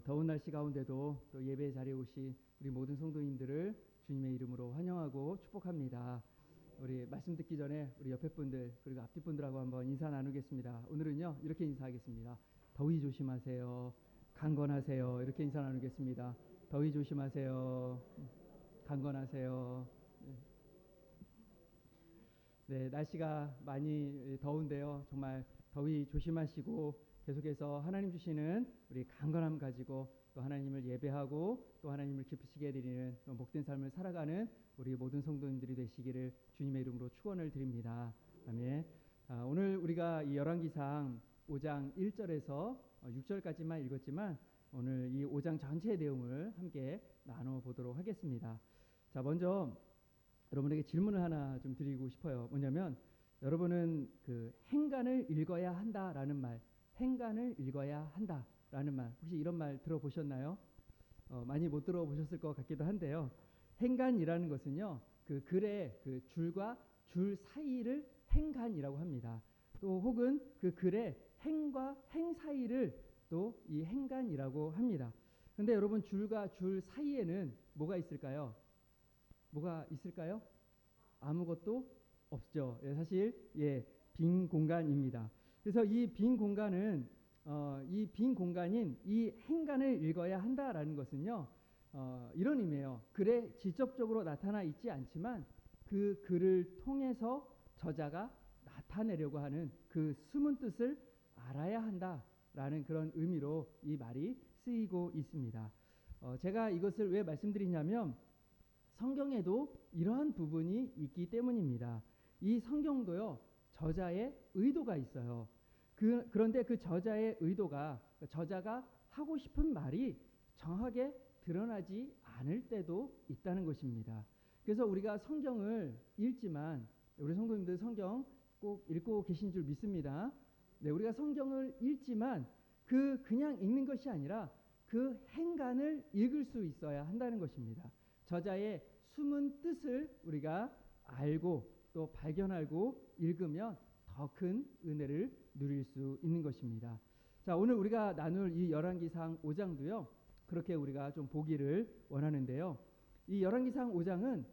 더운 날씨 가운데도 또 예배 자리에 오신 우리 모든 성도님들을 주님의 이름으로 환영하고 축복합니다. 우리 말씀 듣기 전에 우리 옆에 분들 그리고 앞뒤 분들하고 한번 인사 나누겠습니다. 오늘은요 이렇게 인사하겠습니다. 더위 조심하세요. 강건하세요. 이렇게 인사 나누겠습니다. 더위 조심하세요. 강건하세요. 네, 날씨가 많이 더운데요. 정말 더위 조심하시고 계속해서 하나님 주시는 우리 강건함 가지고 또 하나님을 예배하고 또 하나님을 기쁘시게 해드리는 복된 삶을 살아가는 우리 모든 성도님들이 되시기를 주님의 이름으로 축원을 드립니다. 아멘. 오늘 우리가 이 열왕기상 5장 1절에서 6절까지만 읽었지만 오늘 이 5장 전체의 내용을 함께 나눠보도록 하겠습니다. 자, 먼저 여러분에게 질문을 하나 좀 드리고 싶어요. 뭐냐면 여러분은 그 행간을 읽어야 한다라는 말, 행간을 읽어야 한다라는 말, 혹시 이런 말 들어보셨나요? 많이 못 들어보셨을 것 같기도 한데요. 행간이라는 것은요, 그 글의 그 줄과 줄 사이를 행간이라고 합니다. 또 혹은 그 글의 행과 행 사이를 또 이 행간이라고 합니다. 근데 여러분 줄과 줄 사이에는 뭐가 있을까요? 뭐가 있을까요? 아무것도 없죠. 사실 빈 공간입니다. 그래서 이 빈 공간은 이 빈 공간인 이 행간을 읽어야 한다라는 것은요 이런 의미예요. 글에 직접적으로 나타나 있지 않지만 그 글을 통해서 저자가 나타내려고 하는 그 숨은 뜻을 알아야 한다라는 그런 의미로 이 말이 쓰이고 있습니다. 제가 이것을 왜 말씀드리냐면 성경에도 이러한 부분이 있기 때문입니다. 이 성경도요 저자의 의도가 있어요. 그런데 그 저자의 의도가 저자가 하고 싶은 말이 정확하게 드러나지 않을 때도 있다는 것입니다. 그래서 우리가 성경을 읽지만 우리 성도님들 성경 꼭 읽고 계신 줄 믿습니다. 네, 우리가 성경을 읽지만 그냥 읽는 것이 아니라 그 행간을 읽을 수 있어야 한다는 것입니다. 저자의 숨은 뜻을 우리가 알고 또 발견하고 읽으면 더 큰 은혜를 누릴 수 있는 것입니다. 자, 오늘 우리가 나눌 이 열왕기상 5장도요. 그렇게 우리가 좀 보기를 원하는데요. 이 열왕기상 5장은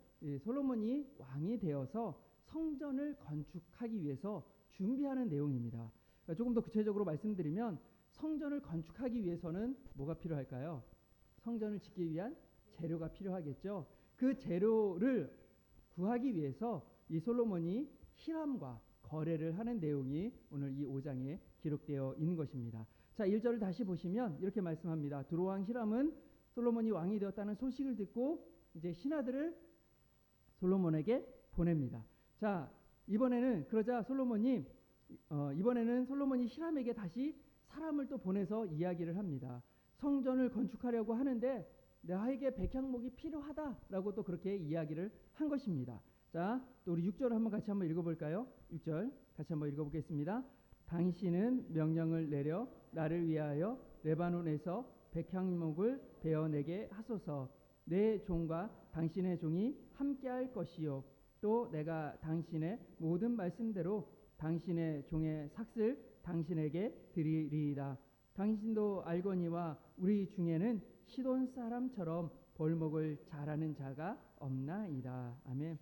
솔로몬이 왕이 되어서 성전을 건축하기 위해서 준비하는 내용입니다. 그러니까 조금 더 구체적으로 말씀드리면 성전을 건축하기 위해서는 뭐가 필요할까요? 성전을 짓기 위한 재료가 필요하겠죠. 그 재료를 구하기 위해서 이 솔로몬이 히람과 거래를 하는 내용이 오늘 이 5장에 기록되어 있는 것입니다. 자, 1절을 다시 보시면 이렇게 말씀합니다. 두로왕 히람은 솔로몬이 왕이 되었다는 소식을 듣고 이제 신하들을 솔로몬에게 보냅니다. 자, 그러자 이번에는 솔로몬이 히람에게 다시 사람을 또 보내서 이야기를 합니다. 성전을 건축하려고 하는데 나에게 백향목이 필요하다라고 또 그렇게 이야기를 한 것입니다. 자, 또 우리 6절 같이 한번 읽어볼까요? 6절 같이 한번 읽어보겠습니다. 당신은 명령을 내려 나를 위하여 레바논에서 백향목을 베어내게 하소서. 내 종과 당신의 종이 함께할 것이요 또 내가 당신의 모든 말씀대로 당신의 종의 삭슬 당신에게 드리리이다. 당신도 알거니와 우리 중에는 시돈 사람처럼 벌목을 잘하는 자가 없나이다. 아멘.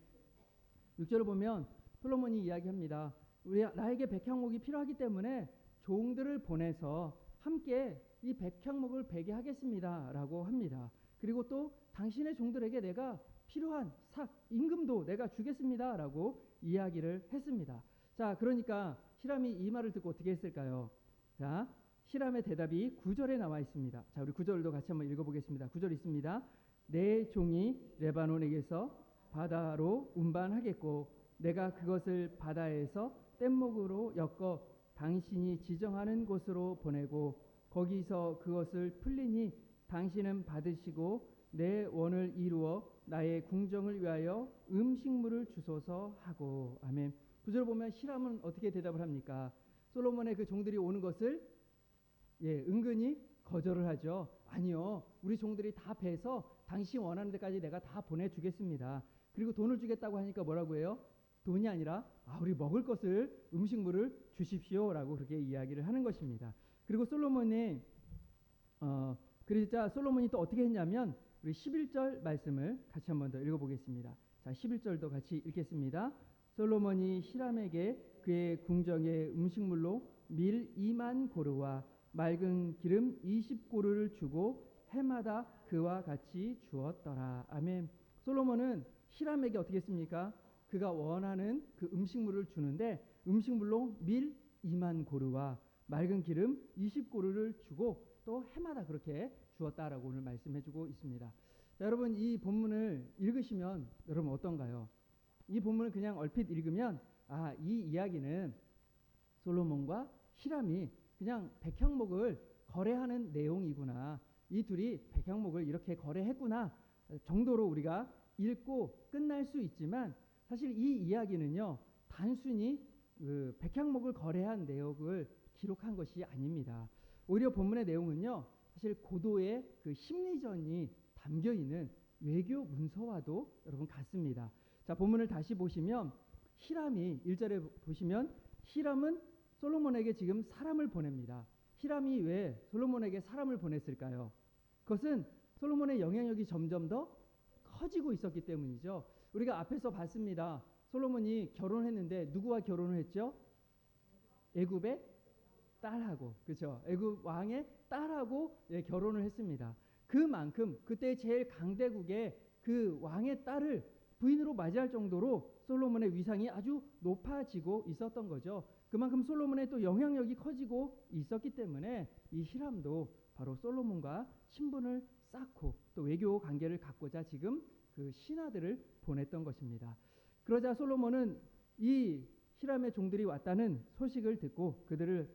6절을 보면 솔로몬이 이야기합니다. 나에게 백향목이 필요하기 때문에 종들을 보내서 함께 이 백향목을 베게 하겠습니다 라고 합니다. 그리고 또 당신의 종들에게 내가 필요한 임금도 내가 주겠습니다 라고 이야기를 했습니다. 자, 그러니까 히람이 이 말을 듣고 어떻게 했을까요? 자, 히람의 대답이 9절에 나와 있습니다. 자, 우리 9절도 같이 한번 읽어보겠습니다. 9절 있습니다. 내 종이 레바논에게서 바다로 운반하겠고 내가 그것을 바다에서 뗏목으로 엮어 당신이 지정하는 곳으로 보내고 거기서 그것을 풀리니 당신은 받으시고 내 원을 이루어 나의 궁정을 위하여 음식물을 주소서 하고. 아멘. 9절 보면 히람은 어떻게 대답을 합니까? 솔로몬의 그 종들이 오는 것을 은근히 거절을 하죠. 아니요, 우리 종들이 다 배서 당신 원하는 데까지 내가 다 보내주겠습니다. 그리고 돈을 주겠다고 하니까 뭐라고 해요? 돈이 아니라 우리 먹을 것을 음식물을 주십시오라고 그렇게 이야기를 하는 것입니다. 그리고 솔로몬이 그러자 솔로몬이 또 어떻게 했냐면 우리 11절 말씀을 같이 한번 더 읽어보겠습니다. 자, 11절도 같이 읽겠습니다. 솔로몬이 히람에게 그의 궁정의 음식물로 밀 2만 고르와 맑은 기름 20고르를 주고 해마다 그와 같이 주었더라. 아멘. 솔로몬은 히람에게 어떻게 했습니까? 그가 원하는 그 음식물을 주는데 음식물로 밀 2만 고르와 맑은 기름 20고르를 주고 또 해마다 그렇게 주었다라고 오늘 말씀해주고 있습니다. 자, 여러분 이 본문을 읽으시면 여러분 어떤가요? 이 본문을 그냥 얼핏 읽으면 이 이야기는 솔로몬과 히람이 그냥 백향목을 거래하는 내용이구나. 이 둘이 백향목을 이렇게 거래했구나 정도로 우리가 읽고 끝날 수 있지만 사실 이 이야기는요 단순히 그 백향목을 거래한 내용을 기록한 것이 아닙니다. 오히려 본문의 내용은요 사실 고도의 그 심리전이 담겨 있는 외교 문서와도 여러분 같습니다. 자, 본문을 다시 보시면 히람이 1절에 보시면 히람은 솔로몬에게 지금 사람을 보냅니다. 히람이 왜 솔로몬에게 사람을 보냈을까요? 그것은 솔로몬의 영향력이 점점 더 커지고 있었기 때문이죠. 우리가 앞에서 봤습니다. 솔로몬이 결혼했는데 누구와 결혼을 했죠? 애굽의 딸하고, 그렇죠? 애굽 왕의 딸하고 결혼을 했습니다. 그만큼 그때 제일 강대국의 그 왕의 딸을 부인으로 맞이할 정도로 솔로몬의 위상이 아주 높아지고 있었던 거죠. 그만큼 솔로몬의 또 영향력이 커지고 있었기 때문에 이 히람도 바로 솔로몬과 친분을 쌓고 또 외교 관계를 갖고자 지금 그 신하들을 보냈던 것입니다. 그러자 솔로몬은 이 히람의 종들이 왔다는 소식을 듣고 그들을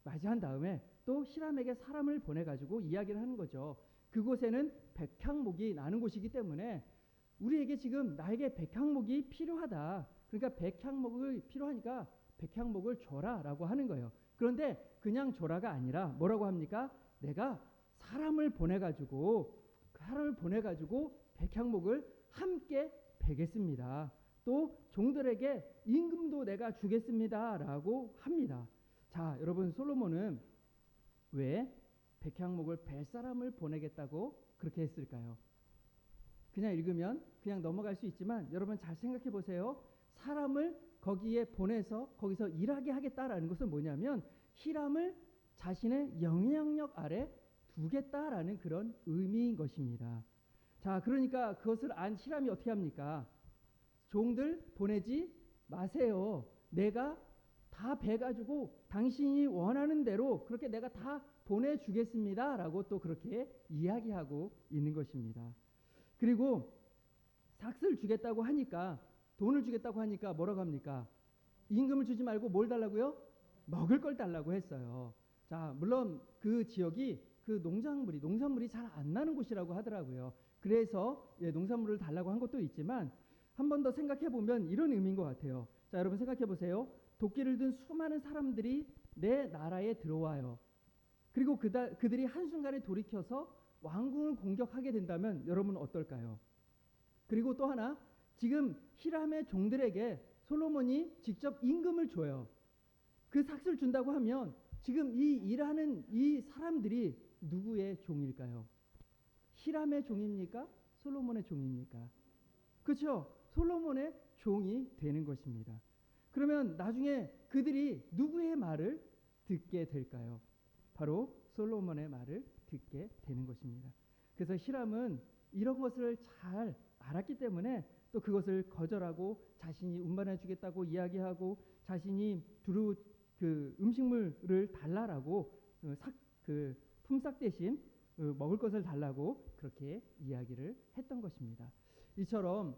맞이한 다음에 또 히람에게 사람을 보내가지고 이야기를 하는 거죠. 그곳에는 백향목이 나는 곳이기 때문에 우리에게 지금 나에게 백향목이 필요하다. 그러니까 백향목이 필요하니까 백향목을 줘라 라고 하는 거예요. 그런데 그냥 줘라가 아니라 뭐라고 합니까? 내가 사람을 보내가지고 백향목을 함께 베겠습니다. 또 종들에게 임금도 내가 주겠습니다 라고 합니다. 자, 여러분 솔로몬은 왜 백향목을 벨 사람을 보내겠다고 그렇게 했을까요? 그냥 읽으면 그냥 넘어갈 수 있지만 여러분 잘 생각해 보세요. 사람을 거기에 보내서 거기서 일하게 하겠다라는 것은 뭐냐면 히람을 자신의 영향력 아래 두겠다라는 그런 의미인 것입니다. 자, 그러니까 그것을 안 히람이 어떻게 합니까? 종들 보내지 마세요. 내가 다 배가지고 당신이 원하는 대로 그렇게 내가 다 보내주겠습니다 라고 또 그렇게 이야기하고 있는 것입니다. 그리고 삭스를 주겠다고 하니까 돈을 주겠다고 하니까 뭐라고 합니까? 임금을 주지 말고 뭘 달라고요? 먹을 걸 달라고 했어요. 자, 물론 그 지역이 그 농산물이 잘 안 나는 곳이라고 하더라고요. 그래서 농산물을 달라고 한 것도 있지만 한 번 더 생각해 보면 이런 의미인 것 같아요. 자, 여러분 생각해 보세요. 도끼를 든 수많은 사람들이 내 나라에 들어와요. 그리고 그들이 한순간에 돌이켜서 왕궁을 공격하게 된다면 여러분 어떨까요? 그리고 또 하나, 지금 히람의 종들에게 솔로몬이 직접 임금을 줘요. 그 삭스를 준다고 하면 지금 이 일하는 이 사람들이 누구의 종일까요? 히람의 종입니까? 솔로몬의 종입니까? 그렇죠? 솔로몬의 종이 되는 것입니다. 그러면 나중에 그들이 누구의 말을 듣게 될까요? 바로 솔로몬의 말을 듣게 되는 것입니다. 그래서 히람은 이런 것을 잘 알았기 때문에 또 그것을 거절하고 자신이 운반해 주겠다고 이야기하고 자신이 두루 그 음식물을 달라라고 그 품삯 대신 먹을 것을 달라고 그렇게 이야기를 했던 것입니다. 이처럼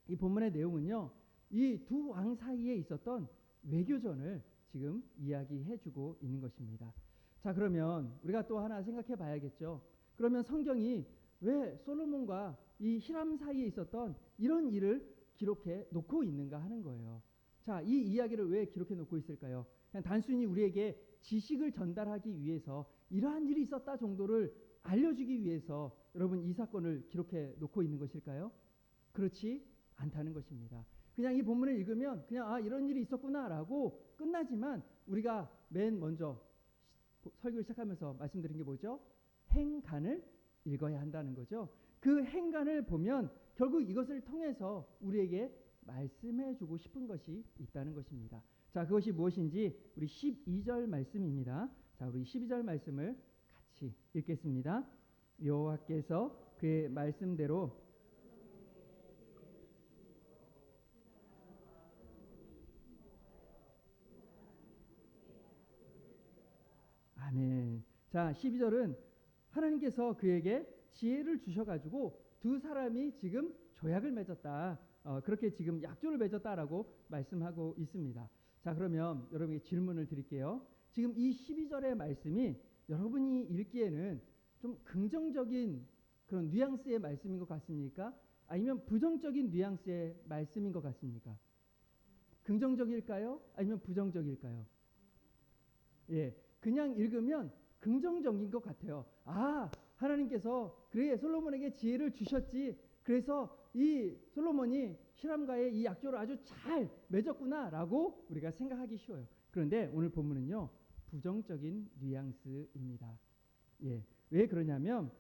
이 본문의 내용은요, 이 두 왕 사이에 있었던 외교전을 지금 이야기해주고 있는 것입니다. 자, 그러면 우리가 또 하나 생각해 봐야겠죠. 그러면 성경이 왜 솔로몬과 이 히람 사이에 있었던 이런 일을 기록해 놓고 있는가 하는 거예요. 자, 이 이야기를 왜 기록해 놓고 있을까요? 그냥 단순히 우리에게 지식을 전달하기 위해서 이러한 일이 있었다 정도를 알려주기 위해서 여러분 이 사건을 기록해 놓고 있는 것일까요? 그렇지 않다는 것입니다. 그냥 이 본문을 읽으면 그냥 이런 일이 있었구나라고 끝나지만 우리가 맨 먼저 설교를 시작하면서 말씀드린 게 뭐죠? 행간을 읽어야 한다는 거죠. 그 행간을 보면 결국 이것을 통해서 우리에게 말씀해 주고 싶은 것이 있다는 것입니다. 자, 그것이 무엇인지 우리 12절 말씀입니다. 자, 우리 12절 말씀을 같이 읽겠습니다. 여호와께서 그의 말씀대로 아멘. 자, 12절은 하나님께서 그에게 지혜를 주셔가지고 두 사람이 지금 조약을 맺었다. 그렇게 지금 약조를 맺었다라고 말씀하고 있습니다. 자, 그러면 여러분에게 질문을 드릴게요. 지금 이 12절의 말씀이 여러분이 읽기에는 좀 긍정적인 그런 뉘앙스의 말씀인 것 같습니까? 아니면 부정적인 뉘앙스의 말씀인 것 같습니까? 긍정적일까요? 아니면 부정적일까요? 예, 그냥 읽으면 긍정적인 것 같아요. 아, 하나님께서 그래 솔로몬에게 지혜를 주셨지. 그래서 이 솔로몬이 히람과의 이 약조를 아주 잘 맺었구나라고 우리가 생각하기 쉬워요. 그런데 오늘 본문은요, 부정적인 뉘앙스입니다. 예, 왜 그러냐면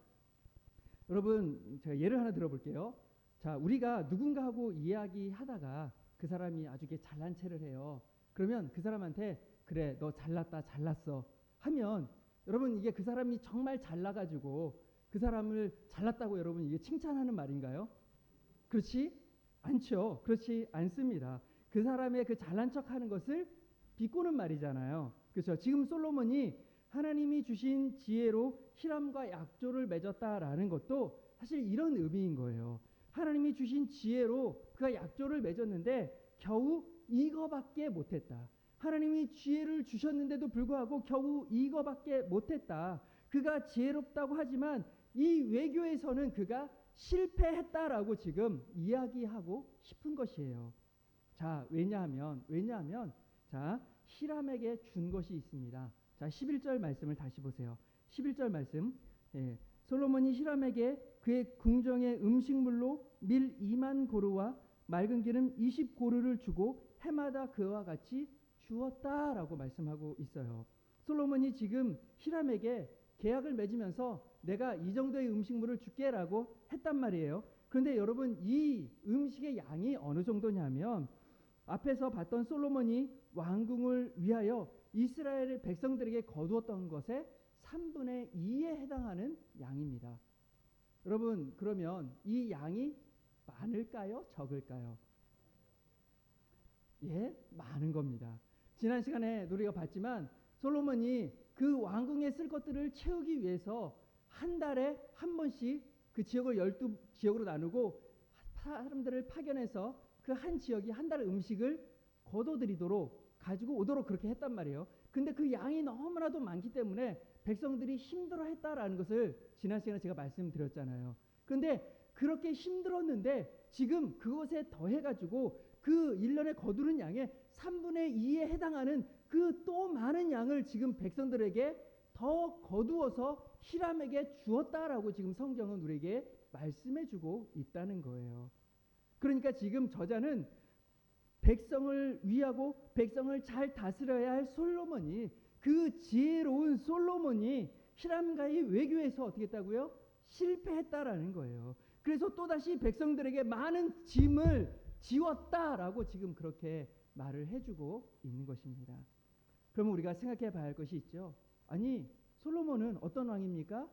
여러분 제가 예를 하나 들어볼게요. 자, 우리가 누군가하고 이야기하다가 그 사람이 아주 잘난 체를 해요. 그러면 그 사람한테 그래 너 잘났다 잘났어 하면 여러분 이게 그 사람이 정말 잘나가지고 그 사람을 잘났다고 여러분 이게 칭찬하는 말인가요? 그렇지 않죠. 그렇지 않습니다. 그 사람의 그 잘난 척하는 것을 비꼬는 말이잖아요. 그렇죠. 지금 솔로몬이 하나님이 주신 지혜로 히람과 약조를 맺었다라는 것도 사실 이런 의미인 거예요. 하나님이 주신 지혜로 그가 약조를 맺었는데 겨우 이거밖에 못했다. 하나님이 지혜를 주셨는데도 불구하고 겨우 이거밖에 못했다. 그가 지혜롭다고 하지만 이 외교에서는 그가 실패했다라고 지금 이야기하고 싶은 것이에요. 자, 왜냐하면 자, 히람에게 준 것이 있습니다. 자, 11절 말씀을 다시 보세요. 11절 말씀. 예, 솔로몬이 히람에게 그의 궁정의 음식물로 밀 2만 고르와 맑은 기름 20고르를 주고 해마다 그와 같이 주었다라고 말씀하고 있어요. 솔로몬이 지금 히람에게 계약을 맺으면서 내가 이 정도의 음식물을 줄게라고 했단 말이에요. 그런데 여러분 이 음식의 양이 어느 정도냐면 앞에서 봤던 솔로몬이 왕궁을 위하여 이스라엘 백성들에게 거두었던 것의 3분의 2에 해당하는 양입니다. 여러분 그러면 이 양이 많을까요? 적을까요? 예, 많은 겁니다. 지난 시간에 우리가 봤지만 솔로몬이 그 왕궁에 쓸 것들을 채우기 위해서 한 달에 한 번씩 그 지역을 12지역으로 나누고 사람들을 파견해서 그 한 지역이 한 달 음식을 거둬들이도록 가지고 오도록 그렇게 했단 말이에요. 근데 그 양이 너무나도 많기 때문에 백성들이 힘들어했다라는 것을 지난 시간에 제가 말씀드렸잖아요. 그런데 그렇게 힘들었는데 지금 그것에 더해가지고 그 1년에 거두는 양의 3분의 2에 해당하는 그 또 많은 양을 지금 백성들에게 더 거두어서 히람에게 주었다라고 지금 성경은 우리에게 말씀해주고 있다는 거예요. 그러니까 지금 저자는 백성을 위하고 백성을 잘 다스려야 할 솔로몬이 그 지혜로운 솔로몬이 히람과의 외교에서 어떻게 했다고요? 실패했다라는 거예요. 그래서 또다시 백성들에게 많은 짐을 지웠다라고 지금 그렇게 말을 해주고 있는 것입니다. 그러면 우리가 생각해 봐야 할 것이 있죠. 아니 솔로몬은 어떤 왕입니까?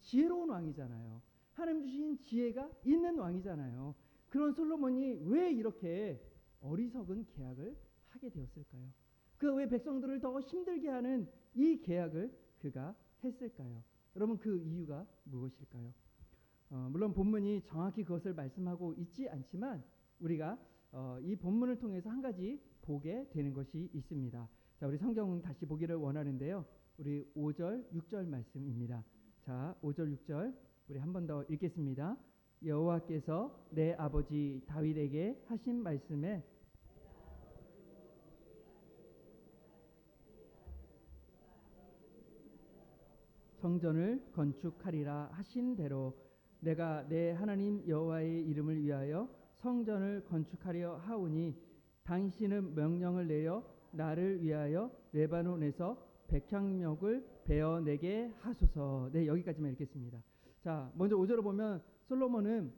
지혜로운 왕이잖아요. 하나님 주신 지혜가 있는 왕이잖아요. 그런 솔로몬이 왜 이렇게 어리석은 계약을 하게 되었을까요? 그가 왜 백성들을 더 힘들게 하는 이 계약을 그가 했을까요? 여러분 그 이유가 무엇일까요? 물론 본문이 정확히 그것을 말씀하고 있지 않지만 우리가 이 본문을 통해서 한 가지 보게 되는 것이 있습니다. 자, 우리 성경 다시 보기를 원하는데요. 우리 5절, 6절 말씀입니다. 자, 5절, 6절 우리 한 번 더 읽겠습니다. 여호와께서 내 아버지 다윗에게 하신 말씀에 성전을 건축하리라 하신 대로 내가 내 하나님 여호와의 이름을 위하여 성전을 건축하려 하오니 당신은 명령을 내려 나를 위하여 레바논에서 백향목을 베어내게 하소서. 네, 여기까지만 읽겠습니다. 자, 먼저 5절을 보면 솔로몬은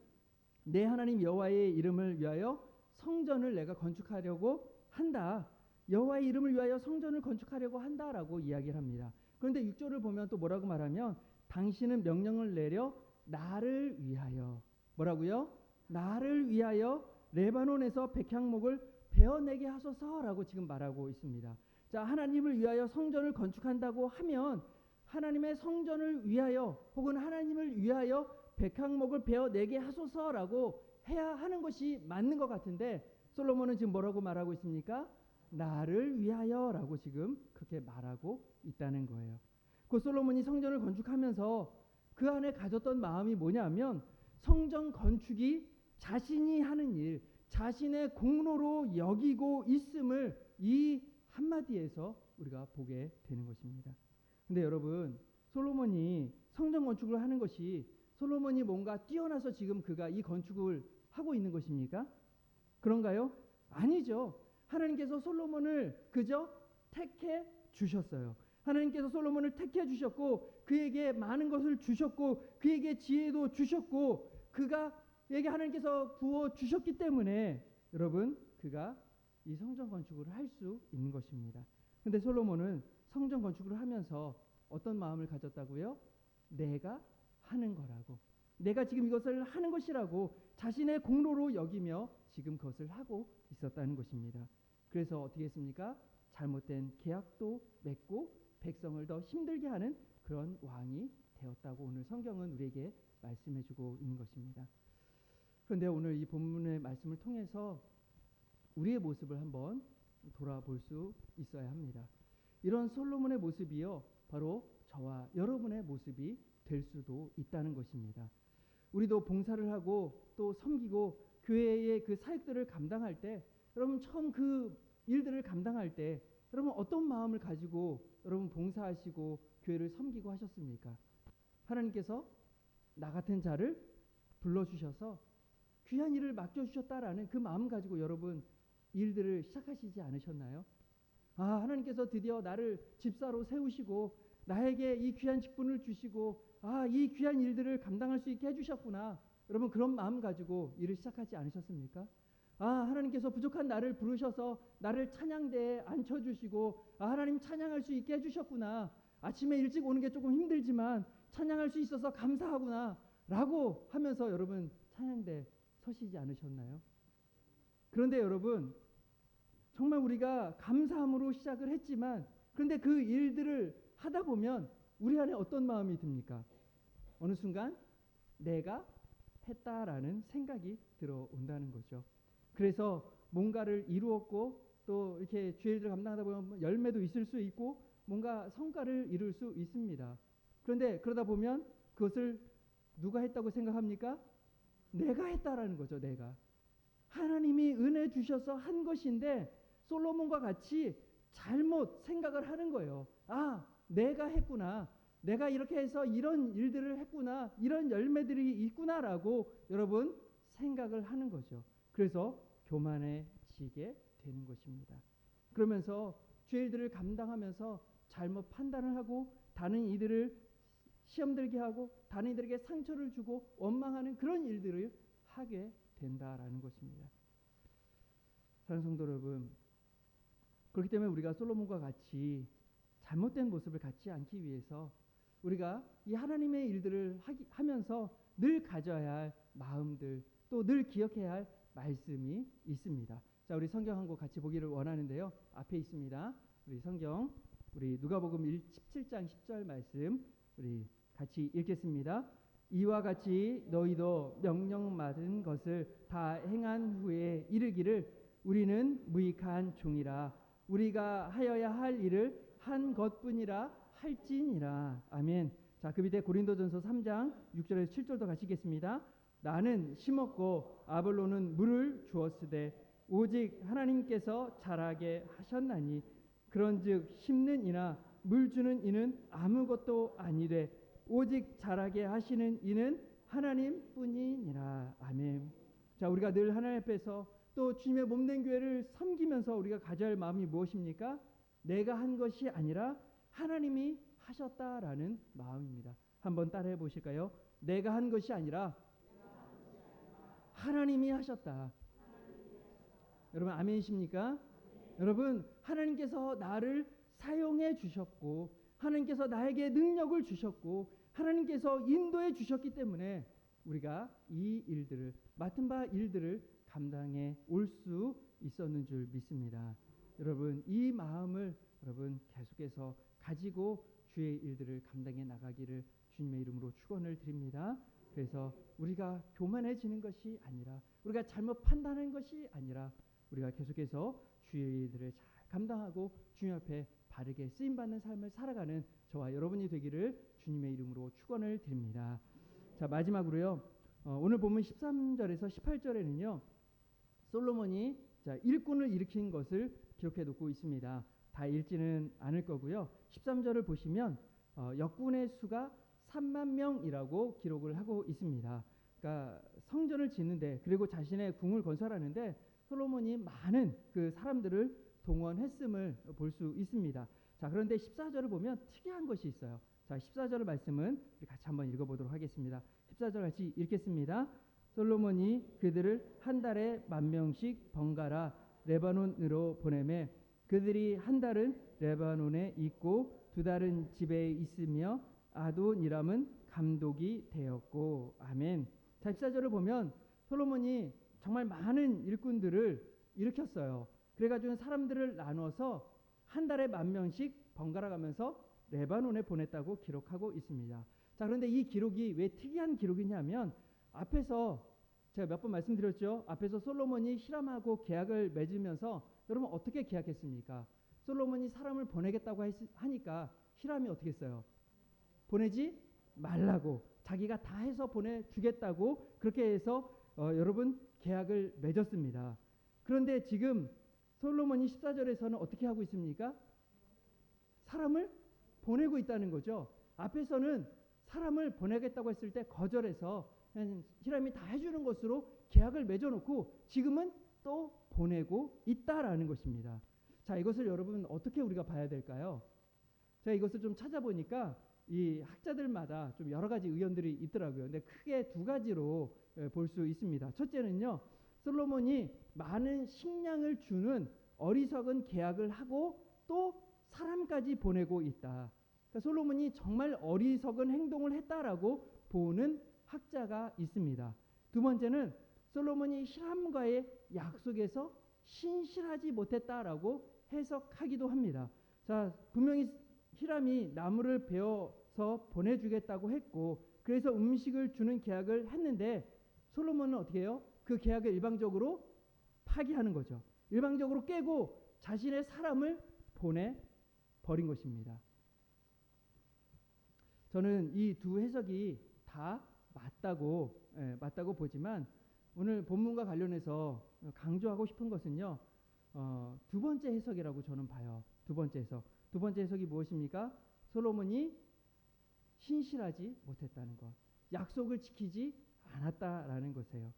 내 하나님 여호와의 이름을 위하여 성전을 내가 건축하려고 한다. 여호와의 이름을 위하여 성전을 건축하려고 한다라고 이야기를 합니다. 그런데 6절을 보면 또 뭐라고 말하면 당신은 명령을 내려 나를 위하여 뭐라고요? 나를 위하여 레바논에서 백향목을 베어내게 하소서라고 지금 말하고 있습니다. 자, 하나님을 위하여 성전을 건축한다고 하면 하나님의 성전을 위하여 혹은 하나님을 위하여 백향목을 베어내게 하소서라고 해야 하는 것이 맞는 것 같은데 솔로몬은 지금 뭐라고 말하고 있습니까? 나를 위하여라고 지금 그렇게 말하고 있다는 거예요. 그 솔로몬이 성전을 건축하면서 그 안에 가졌던 마음이 뭐냐면 성전 건축이 자신이 하는 일, 자신의 공로로 여기고 있음을 이 한마디에서 우리가 보게 되는 것입니다. 근데 여러분, 솔로몬이 성전 건축을 하는 것이 솔로몬이 뭔가 뛰어나서 지금 그가 이 건축을 하고 있는 것입니까? 그런가요? 아니죠. 하나님께서 솔로몬을 그저 택해 주셨어요. 하나님께서 솔로몬을 택해 주셨고 그에게 많은 것을 주셨고 그에게 지혜도 주셨고 그가에게 하나님께서 부어 주셨기 때문에 여러분 그가 이 성전 건축을 할 수 있는 것입니다. 그런데 솔로몬은 성전 건축을 하면서 어떤 마음을 가졌다고요? 내가 하는 거라고, 내가 지금 이것을 하는 것이라고 자신의 공로로 여기며 지금 그것을 하고 있었다는 것입니다. 그래서 어떻게 했습니까? 잘못된 계약도 맺고 백성을 더 힘들게 하는 그런 왕이 되었다고 오늘 성경은 우리에게 말씀해주고 있는 것입니다. 그런데 오늘 이 본문의 말씀을 통해서 우리의 모습을 한번 돌아볼 수 있어야 합니다. 이런 솔로몬의 모습이요 바로 저와 여러분의 모습이 될 수도 있다는 것입니다. 우리도 봉사를 하고 또 섬기고 교회의 그 사역들을 감당할 때 여러분 처음 그 일들을 감당할 때 여러분 어떤 마음을 가지고 여러분 봉사하시고 교회를 섬기고 하셨습니까? 하나님께서 나 같은 자를 불러주셔서 귀한 일을 맡겨주셨다라는 그 마음 가지고 여러분 일들을 시작하시지 않으셨나요? 아, 하나님께서 드디어 나를 집사로 세우시고 나에게 이 귀한 직분을 주시고 아, 이 귀한 일들을 감당할 수 있게 해주셨구나. 여러분 그런 마음 가지고 일을 시작하지 않으셨습니까? 아, 하나님께서 부족한 나를 부르셔서 나를 찬양대에 앉혀주시고 아, 하나님 찬양할 수 있게 해주셨구나. 아침에 일찍 오는 게 조금 힘들지만 찬양할 수 있어서 감사하구나 라고 하면서 여러분 찬양대 서시지 않으셨나요? 그런데 여러분 정말 우리가 감사함으로 시작을 했지만 그런데 그 일들을 하다 보면 우리 안에 어떤 마음이 듭니까? 어느 순간 내가 했다라는 생각이 들어온다는 거죠. 그래서 뭔가를 이루었고 또 이렇게 주일을 감당하다 보면 열매도 있을 수 있고 뭔가 성과를 이룰 수 있습니다. 그런데 그러다 보면 그것을 누가 했다고 생각합니까? 내가 했다라는 거죠. 내가. 하나님이 은혜 주셔서 한 것인데 솔로몬과 같이 잘못 생각을 하는 거예요. 아, 내가 했구나. 내가 이렇게 해서 이런 일들을 했구나. 이런 열매들이 있구나라고 여러분 생각을 하는 거죠. 그래서 교만해지게 되는 것입니다. 그러면서 죄일들을 감당하면서 잘못 판단을 하고 다른 이들을 시험 들게 하고 다른 이들에게 상처를 주고 원망하는 그런 일들을 하게 된다라는 것입니다. 사랑하는 성도 여러분, 그렇기 때문에 우리가 솔로몬과 같이 잘못된 모습을 갖지 않기 위해서 우리가 이 하나님의 일들을 하면서 늘 가져야 할 마음들 또 늘 기억해야 할 말씀이 있습니다. 자, 우리 성경 한 권 같이 보기를 원하는데요. 앞에 있습니다. 우리 성경 우리 누가복음 17장 10절 말씀 우리 같이 읽겠습니다. 이와 같이 너희도 명령받은 것을 다 행한 후에 이르기를 우리는 무익한 종이라 우리가 하여야 할 일을 한 것뿐이라 할지니라. 아멘. 자, 그 밑에 고린도전서 3장 6절에서 7절도 가시겠습니다. 나는 심었고 아볼로는 물을 주었으되 오직 하나님께서 자라게 하셨나니 그런즉 심는 이나 물 주는 이는 아무것도 아니되 오직 자라게 하시는 이는 하나님뿐이니라. 아멘. 자, 우리가 늘 하나님 앞에서 또 주님의 몸된 교회를 섬기면서 우리가 가져야 할 마음이 무엇입니까? 내가 한 것이 아니라 하나님이 하셨다라는 마음입니다. 한번 따라해 보실까요? 내가 한 것이 아니라 하나님이 하셨다. 여러분 아멘이십니까? 여러분 하나님께서 나를 사용해 주셨고 하나님께서 나에게 능력을 주셨고 하나님께서 인도해 주셨기 때문에 우리가 이 일들을 맡은 바 일들을 감당해 올 수 있었는 줄 믿습니다. 여러분 이 마음을 여러분 계속해서 가지고 주의 일들을 감당해 나가기를 주님의 이름으로 축원을 드립니다. 그래서 우리가 교만해지는 것이 아니라 우리가 잘못 판단하는 것이 아니라 우리가 계속해서 주의 일들을 잘 감당하고 주님 앞에 바르게 쓰임받는 삶을 살아가는 저와 여러분이 되기를 주님의 이름으로 축원을 드립니다. 자 마지막으로요. 오늘 본문 13절에서 18절에는요. 솔로몬이 일꾼을 일으킨 것을 기록해 놓고 있습니다. 다 읽지는 않을 거고요. 13절을 보시면 역군의 수가 3만 명이라고 기록을 하고 있습니다. 그러니까 성전을 짓는데 그리고 자신의 궁을 건설하는데 솔로몬이 많은 그 사람들을 동원했음을 볼 수 있습니다. 자, 그런데 14절을 보면 특이한 것이 있어요. 자, 14절 말씀은 우리 같이 한번 읽어보도록 하겠습니다. 14절 같이 읽겠습니다. 솔로몬이 그들을 한 달에 10,000명씩 번갈아 레바논으로 보내매 그들이 한 달은 레바논에 있고 두 달은 집에 있으며 아도니람은 감독이 되었고 아멘. 자, 14절을 보면 솔로몬이 정말 많은 일꾼들을 일으켰어요. 그래가지고 사람들을 나눠서 한 달에 10,000명씩 번갈아 가면서 레바논에 보냈다고 기록하고 있습니다. 자, 그런데 이 기록이 왜 특이한 기록이냐면 앞에서 제가 몇 번 말씀드렸죠. 앞에서 솔로몬이 히람하고 계약을 맺으면서 여러분 어떻게 계약했습니까? 솔로몬이 사람을 보내겠다고 하니까 히람이 어떻게 했어요? 보내지 말라고 자기가 다 해서 보내주겠다고 그렇게 해서 여러분 계약을 맺었습니다. 그런데 지금 솔로몬이 14절에서는 어떻게 하고 있습니까? 사람을 보내고 있다는 거죠. 앞에서는 사람을 보내겠다고 했을 때 거절해서 히람이 다 해주는 것으로 계약을 맺어놓고 지금은 또 보내고 있다라는 것입니다. 자, 이것을 여러분 어떻게 우리가 봐야 될까요? 제가 이것을 좀 찾아보니까 이 학자들마다 좀 여러 가지 의견들이 있더라고요. 근데 크게 두 가지로 볼 수 있습니다. 첫째는요, 솔로몬이 많은 식량을 주는 어리석은 계약을 하고 또 사람까지 보내고 있다. 그러니까 솔로몬이 정말 어리석은 행동을 했다라고 보는 학자가 있습니다. 두 번째는 솔로몬이 히람과의 약속에서 신실하지 못했다라고 해석하기도 합니다. 자, 분명히 히람이 나무를 베어서 보내주겠다고 했고 그래서 음식을 주는 계약을 했는데 솔로몬은 어떻게 해요? 그 계약을 일방적으로 파기하는 거죠. 일방적으로 깨고 자신의 사람을 보내버린 것입니다. 저는 이 두 해석이 다 맞다고 보지만 오늘 본문과 관련해서 강조하고 싶은 것은요. 두 번째 해석이라고 저는 봐요. 두 번째 해석. 두 번째 해석이 무엇입니까? 솔로몬이 신실하지 못했다는 것. 약속을 지키지 않았다라는 것이에요.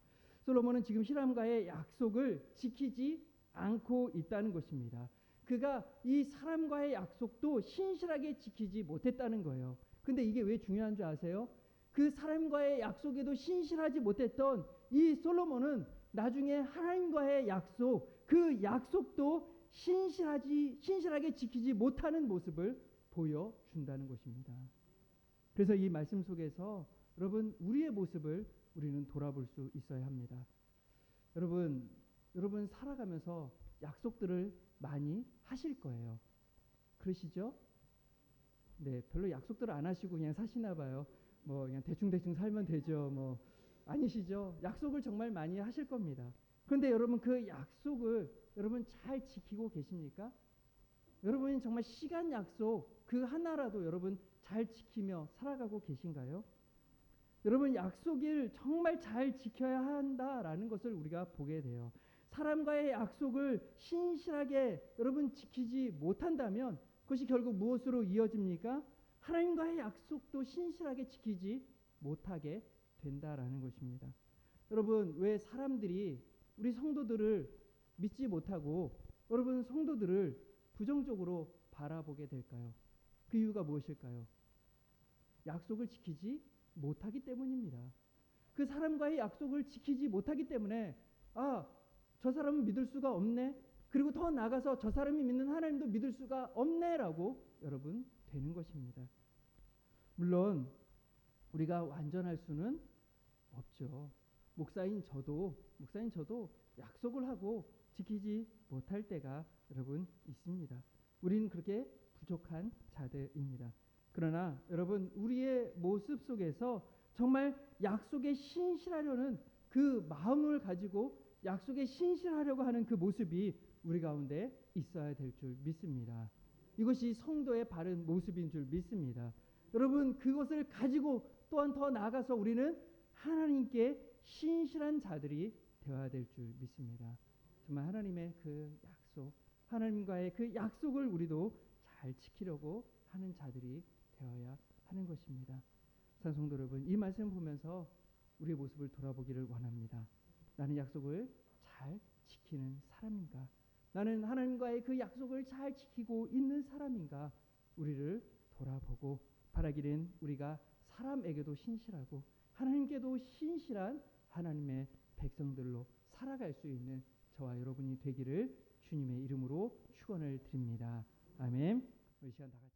솔로몬은 지금 히람과의 약속을 지키지 않고 있다는 것입니다. 그가 이 사람과의 약속도 신실하게 지키지 못했다는 거예요. 근데 이게 왜 중요한 줄 아세요? 그 사람과의 약속에도 신실하지 못했던 이 솔로몬은 나중에 하나님과의 약속, 그 약속도 신실하게 지키지 못하는 모습을 보여준다는 것입니다. 그래서 이 말씀 속에서 여러분 우리의 모습을 우리는 돌아볼 수 있어야 합니다. 여러분 살아가면서 약속들을 많이 하실 거예요. 그러시죠? 네, 별로 약속들을 안 하시고 그냥 사시나 봐요. 뭐 그냥 대충 살면 되죠. 뭐 아니시죠? 약속을 정말 많이 하실 겁니다. 그런데 여러분 그 약속을 여러분 잘 지키고 계십니까? 여러분이 정말 시간 약속 그 하나라도 여러분 잘 지키며 살아가고 계신가요? 여러분 약속을 정말 잘 지켜야 한다라는 것을 우리가 보게 돼요. 사람과의 약속을 신실하게 여러분 지키지 못한다면 그것이 결국 무엇으로 이어집니까? 하나님과의 약속도 신실하게 지키지 못하게 된다라는 것입니다. 여러분 왜 사람들이 우리 성도들을 믿지 못하고 여러분 성도들을 부정적으로 바라보게 될까요? 그 이유가 무엇일까요? 약속을 지키지 못하기 때문입니다. 그 사람과의 약속을 지키지 못하기 때문에 저 사람은 믿을 수가 없네. 그리고 더 나아가서 저 사람이 믿는 하나님도 믿을 수가 없네라고 여러분 되는 것입니다. 물론 우리가 완전할 수는 없죠. 목사인 저도 약속을 하고 지키지 못할 때가 여러분 있습니다. 우리는 그렇게 부족한 자들입니다. 그러나 여러분 우리의 모습 속에서 정말 약속에 신실하려는 그 마음을 가지고 약속에 신실하려고 하는 그 모습이 우리 가운데 있어야 될 줄 믿습니다. 이것이 성도의 바른 모습인 줄 믿습니다. 여러분 그것을 가지고 또한 더 나아가서 우리는 하나님께 신실한 자들이 되어야 될 줄 믿습니다. 정말 하나님의 그 약속, 하나님과의 그 약속을 우리도 잘 지키려고 하는 자들이 되어야 하는 것입니다. 성도 여러분, 이 말씀 보면서 우리의 모습을 돌아보기를 원합니다. 나는 약속을 잘 지키는 사람인가? 나는 하나님과의 그 약속을 잘 지키고 있는 사람인가? 우리를 돌아보고 바라기는 우리가 사람에게도 신실하고 하나님께도 신실한 하나님의 백성들로 살아갈 수 있는 저와 여러분이 되기를 주님의 이름으로 축원을 드립니다. 아멘. 우리 시간 다 같이